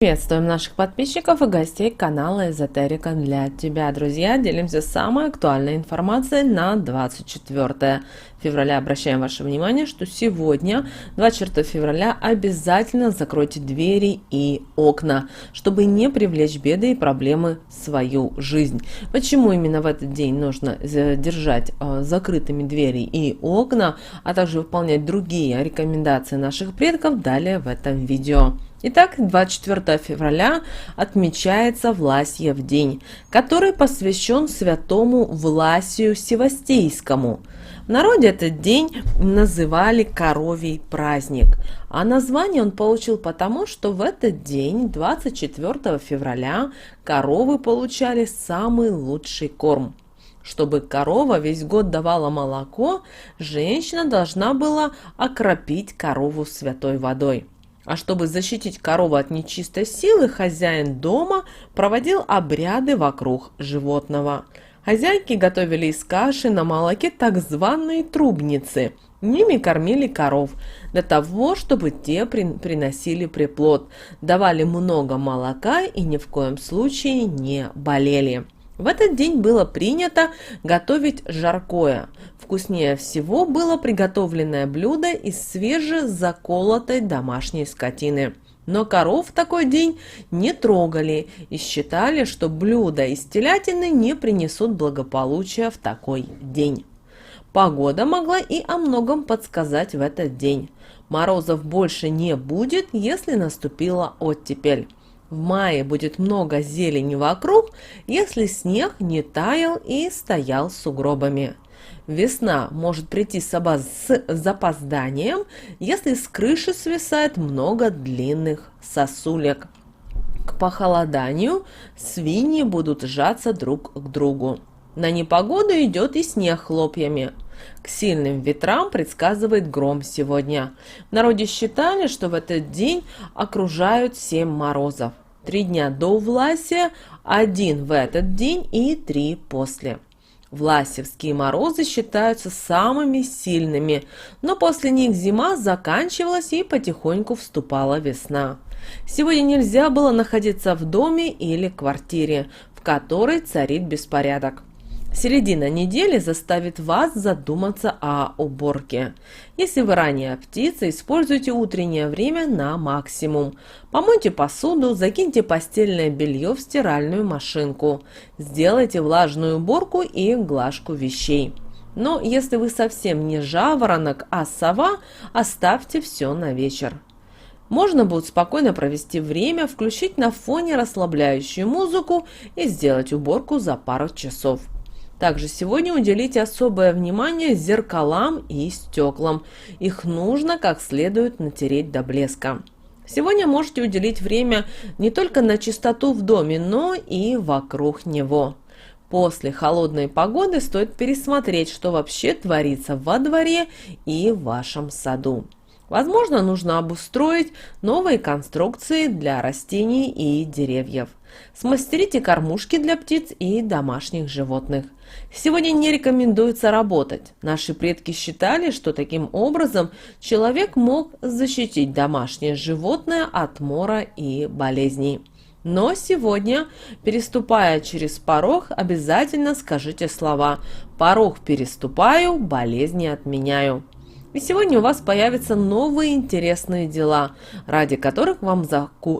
Приветствуем наших подписчиков и гостей канала Эзотерика для тебя, друзья. Делимся самой актуальной информацией на 24 февраля. Обращаем ваше внимание, что сегодня, 24 февраля, обязательно закройте двери и окна, чтобы не привлечь беды и проблемы в свою жизнь. Почему именно в этот день нужно держать закрытыми двери и окна, а также выполнять другие рекомендации наших предков, далее в этом видео. Итак, 24 февраля отмечается Власьев день, который посвящен святому Власию Севастейскому. В народе этот день называли коровий праздник, а название он получил потому, что в этот день, 24 февраля, коровы получали самый лучший корм. Чтобы корова весь год давала молоко, женщина должна была окропить корову святой водой. А чтобы защитить корову от нечистой силы, хозяин дома проводил обряды вокруг животного. Хозяйки готовили из каши на молоке так званые трубницы. Ними кормили коров для того, чтобы те приносили приплод, давали много молока и ни в коем случае не болели. В этот день было принято готовить жаркое. Вкуснее всего было приготовленное блюдо из свежезаколотой домашней скотины. Но коров в такой день не трогали и считали, что блюда из телятины не принесут благополучия в такой день. Погода могла и о многом подсказать в этот день. Морозов больше не будет, если наступила оттепель. В мае будет много зелени вокруг, если снег не таял и стоял сугробами. Весна может прийти с запозданием, если с крыши свисает много длинных сосулек. К похолоданию свиньи будут сжаться друг к другу. На непогоду идет и снег хлопьями. К сильным ветрам предсказывает гром сегодня. В народе считали, что в этот день окружают 7 морозов. 3 дня до Власия, 1 в этот день и 3 после. Власевские морозы считаются самыми сильными, но после них зима заканчивалась и потихоньку вступала весна. Сегодня нельзя было находиться в доме или квартире, в которой царит беспорядок. Середина недели заставит вас задуматься о уборке. Если вы ранняя птица, используйте утреннее время на максимум. Помойте посуду, закиньте постельное белье в стиральную машинку. Сделайте влажную уборку и глажку вещей. Но если вы совсем не жаворонок, а сова, оставьте все на вечер. Можно будет спокойно провести время, включить на фоне расслабляющую музыку и сделать уборку за пару часов. Также сегодня уделите особое внимание зеркалам и стеклам. Их нужно как следует натереть до блеска. Сегодня можете уделить время не только на чистоту в доме, но и вокруг него. После холодной погоды стоит пересмотреть, что вообще творится во дворе и в вашем саду. Возможно, нужно обустроить новые конструкции для растений и деревьев. Смастерите кормушки для птиц и домашних животных. Сегодня не рекомендуется работать. Наши предки считали, что таким образом человек мог защитить домашнее животное от мора и болезней. Но сегодня, переступая через порог, обязательно скажите слова «Порог переступаю, болезни отменяю». И сегодня у вас появятся новые интересные дела, ради которых вам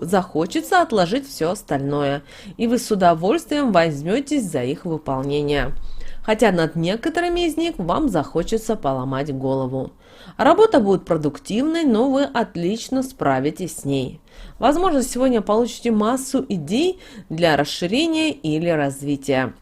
захочется отложить все остальное, и вы с удовольствием возьметесь за их выполнение. Хотя над некоторыми из них вам захочется поломать голову. Работа будет продуктивной, но вы отлично справитесь с ней. Возможно, сегодня получите массу идей для расширения или развития.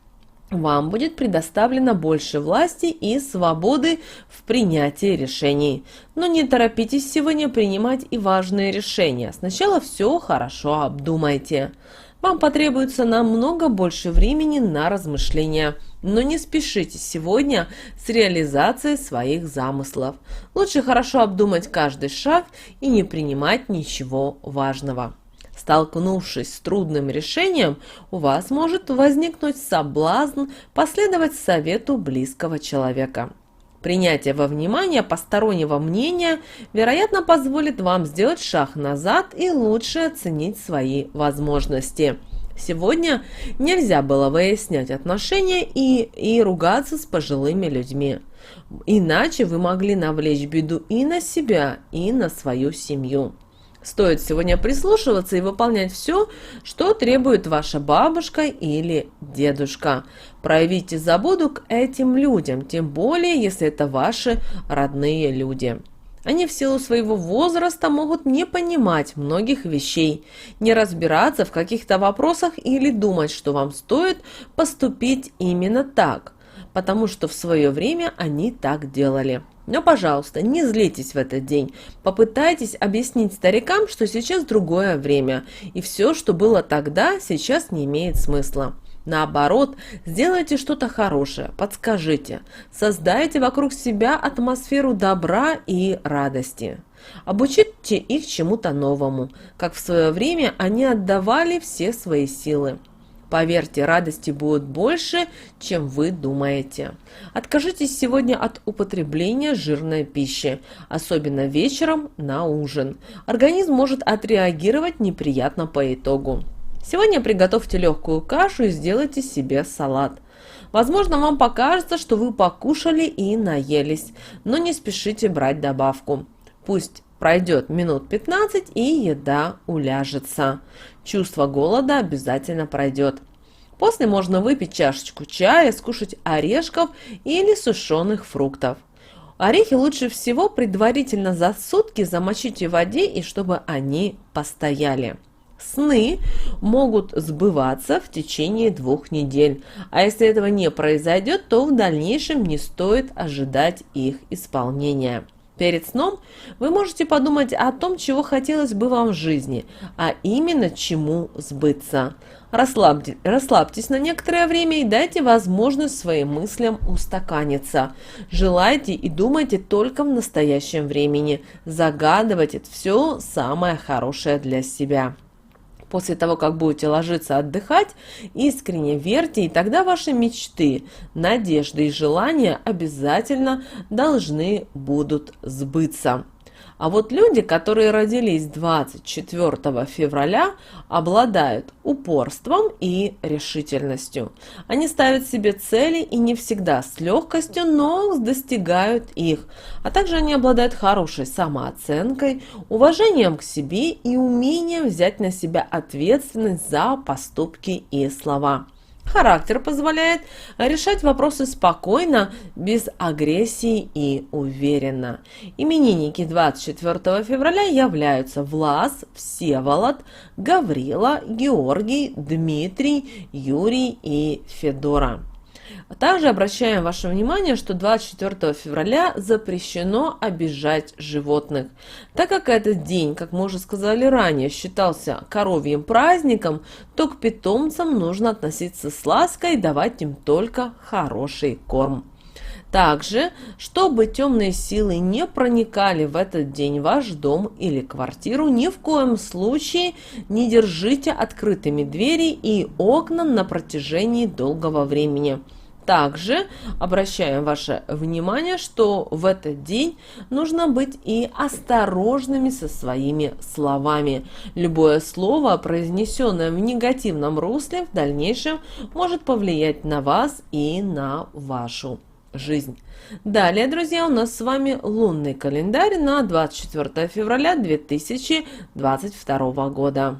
Вам будет предоставлено больше власти и свободы в принятии решений. Но не торопитесь сегодня принимать и важные решения. Сначала все хорошо обдумайте. Вам потребуется намного больше времени на размышления. Но не спешите сегодня с реализацией своих замыслов. Лучше хорошо обдумать каждый шаг и не принимать ничего важного. Столкнувшись с трудным решением, у вас может возникнуть соблазн последовать совету близкого человека. Принятие во внимание постороннего мнения, вероятно, позволит вам сделать шаг назад и лучше оценить свои возможности. Сегодня нельзя было выяснять отношения и ругаться с пожилыми людьми. Иначе вы могли навлечь беду и на себя, и на свою семью. Стоит сегодня прислушиваться и выполнять все, что требует ваша бабушка или дедушка. Проявите заботу к этим людям, тем более, если это ваши родные люди. Они в силу своего возраста могут не понимать многих вещей, не разбираться в каких-то вопросах или думать, что вам стоит поступить именно так, потому что в свое время они так делали. Но, пожалуйста, не злитесь в этот день. Попытайтесь объяснить старикам, что сейчас другое время, и все, что было тогда, сейчас не имеет смысла. Наоборот, сделайте что-то хорошее, подскажите, создайте вокруг себя атмосферу добра и радости. Обучите их чему-то новому, как в свое время они отдавали все свои силы. Поверьте, радости будет больше, чем вы думаете. Откажитесь сегодня от употребления жирной пищи, особенно вечером на ужин. Организм может отреагировать неприятно по итогу. Сегодня приготовьте легкую кашу и сделайте себе салат. Возможно, вам покажется, что вы покушали и наелись, но не спешите брать добавку. Пусть пройдет минут 15 и еда уляжется. Чувство голода обязательно пройдет. После можно выпить чашечку чая, скушать орешков или сушеных фруктов. Орехи лучше всего предварительно за сутки замочите в воде и чтобы они постояли. Сны могут сбываться в течение 2 недель, а если этого не произойдет, то в дальнейшем не стоит ожидать их исполнения. Перед сном вы можете подумать о том, чего хотелось бы вам в жизни, а именно чему сбыться. Расслабьтесь на некоторое время и дайте возможность своим мыслям устаканиться. Желайте и думайте только в настоящем времени. Загадывайте все самое хорошее для себя. После того, как будете ложиться отдыхать, искренне верьте, и тогда ваши мечты, надежды и желания обязательно должны будут сбыться. А вот люди, которые родились 24 февраля, обладают упорством и решительностью. Они ставят себе цели и не всегда с легкостью, но достигают их. А также они обладают хорошей самооценкой, уважением к себе и умением взять на себя ответственность за поступки и слова. Характер позволяет решать вопросы спокойно, без агрессии и уверенно. Именинники 24 февраля являются Влас, Всеволод, Гаврила, Георгий, Дмитрий, Юрий и Федора. Также обращаем ваше внимание, что 24 февраля запрещено обижать животных. Так как этот день, как мы уже сказали ранее, считался коровьим праздником, то к питомцам нужно относиться с лаской и давать им только хороший корм. Также, чтобы темные силы не проникали в этот день в ваш дом или квартиру, ни в коем случае не держите открытыми двери и окна на протяжении долгого времени. Также обращаем ваше внимание, что в этот день нужно быть и осторожными со своими словами. Любое слово, произнесенное в негативном русле, в дальнейшем может повлиять на вас и на вашу жизнь. Далее, друзья, у нас с вами лунный календарь на 24 февраля 2022 года.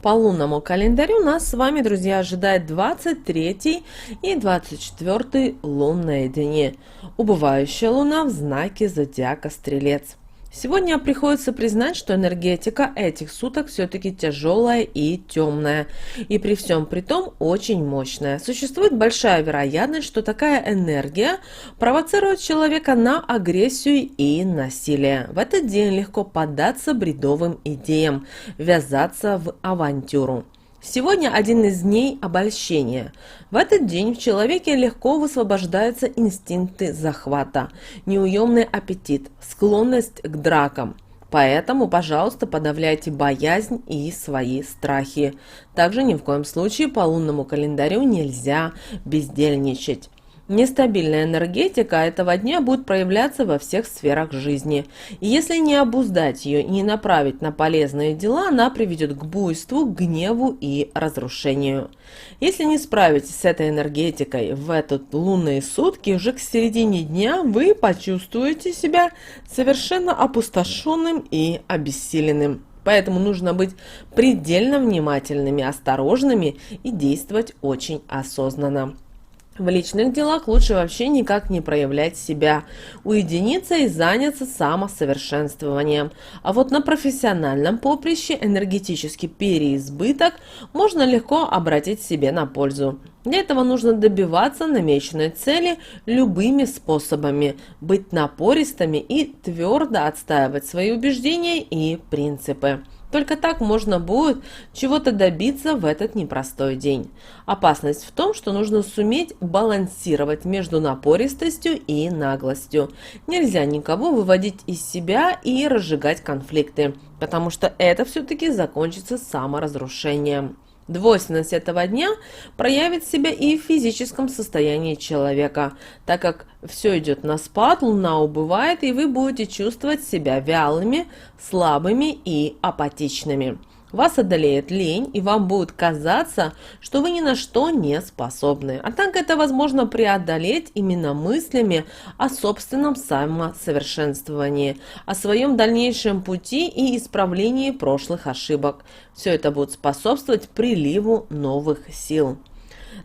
По лунному календарю нас с вами, друзья, ожидает 23 и 24 лунные дни. Убывающая луна в знаке зодиака Стрелец. Сегодня приходится признать, что энергетика этих суток все-таки тяжелая и темная, и при всем при том очень мощная. Существует большая вероятность, что такая энергия провоцирует человека на агрессию и насилие. В этот день легко поддаться бредовым идеям, ввязаться в авантюру. Сегодня один из дней обольщения. В этот день в человеке легко высвобождаются инстинкты захвата, неуемный аппетит, склонность к дракам. Поэтому, пожалуйста, подавляйте боязнь и свои страхи. Также ни в коем случае по лунному календарю нельзя бездельничать. Нестабильная энергетика этого дня будет проявляться во всех сферах жизни. И если не обуздать ее и не направить на полезные дела, она приведет к буйству, гневу и разрушению. Если не справитесь с этой энергетикой в этот лунные сутки, уже к середине дня вы почувствуете себя совершенно опустошенным и обессиленным. Поэтому нужно быть предельно внимательными, осторожными и действовать очень осознанно. В личных делах лучше вообще никак не проявлять себя, уединиться и заняться самосовершенствованием. А вот на профессиональном поприще энергетический переизбыток можно легко обратить себе на пользу. Для этого нужно добиваться намеченной цели любыми способами, быть напористыми и твердо отстаивать свои убеждения и принципы. Только так можно будет чего-то добиться в этот непростой день. Опасность в том, что нужно суметь балансировать между напористостью и наглостью. Нельзя никого выводить из себя и разжигать конфликты, потому что это все-таки закончится саморазрушением. Двойственность этого дня проявит себя и в физическом состоянии человека, так как все идет на спад, луна убывает, и вы будете чувствовать себя вялыми, слабыми и апатичными. Вас одолеет лень, и вам будет казаться, что вы ни на что не способны. Однако это возможно преодолеть именно мыслями о собственном самосовершенствовании, о своем дальнейшем пути и исправлении прошлых ошибок. Все это будет способствовать приливу новых сил.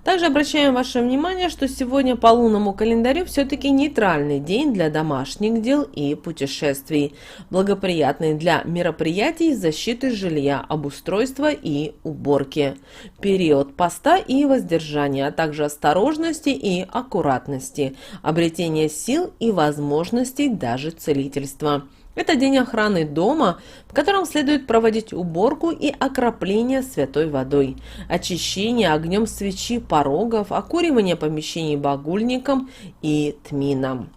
Также обращаем ваше внимание, что сегодня по лунному календарю все-таки нейтральный день для домашних дел и путешествий, благоприятный для мероприятий защиты жилья, обустройства и уборки, период поста и воздержания, а также осторожности и аккуратности, обретения сил и возможностей даже целительства. Это день охраны дома, в котором следует проводить уборку и окропление святой водой, очищение огнем свечи порогов, окуривание помещений багульником и тмином.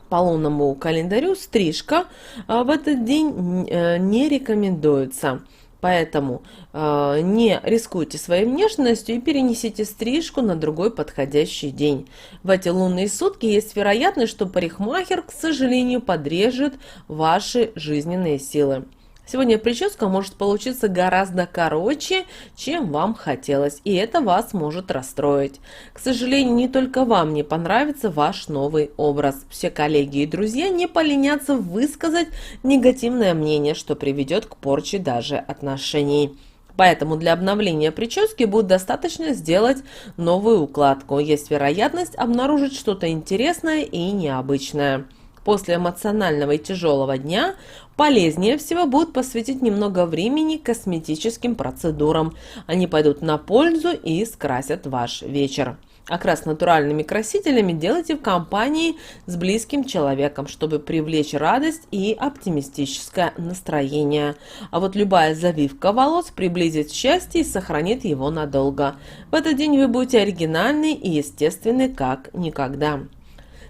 По лунному календарю стрижка в этот день не рекомендуется. Поэтому не рискуйте своей внешностью и перенесите стрижку на другой подходящий день. В эти лунные сутки есть вероятность, что парикмахер, к сожалению, подрежет ваши жизненные силы. Сегодня прическа может получиться гораздо короче, чем вам хотелось, и это вас может расстроить. К сожалению, не только вам не понравится ваш новый образ. Все коллеги и друзья не поленятся высказать негативное мнение, что приведет к порче даже отношений. Поэтому для обновления прически будет достаточно сделать новую укладку. Есть вероятность обнаружить что-то интересное и необычное. После эмоционального и тяжелого дня полезнее всего будет посвятить немного времени косметическим процедурам. Они пойдут на пользу и скрасят ваш вечер. Окрас натуральными красителями делайте в компании с близким человеком, чтобы привлечь радость и оптимистическое настроение. А вот любая завивка волос приблизит счастье и сохранит его надолго. В этот день вы будете оригинальны и естественны как никогда.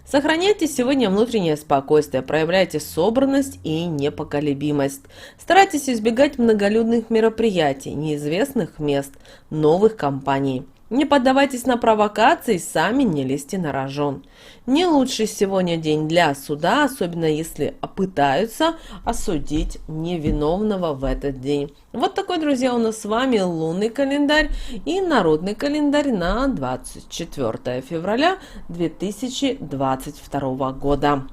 Сохраняйте сегодня внутреннее спокойствие, проявляйте собранность и непоколебимость. Старайтесь избегать многолюдных мероприятий, неизвестных мест, новых компаний. Не поддавайтесь на провокации, сами не лезьте на рожон. Не лучший сегодня день для суда, особенно если пытаются осудить невиновного в этот день. Вот такой, друзья, у нас с вами лунный календарь и народный календарь на 24 февраля 2022 года.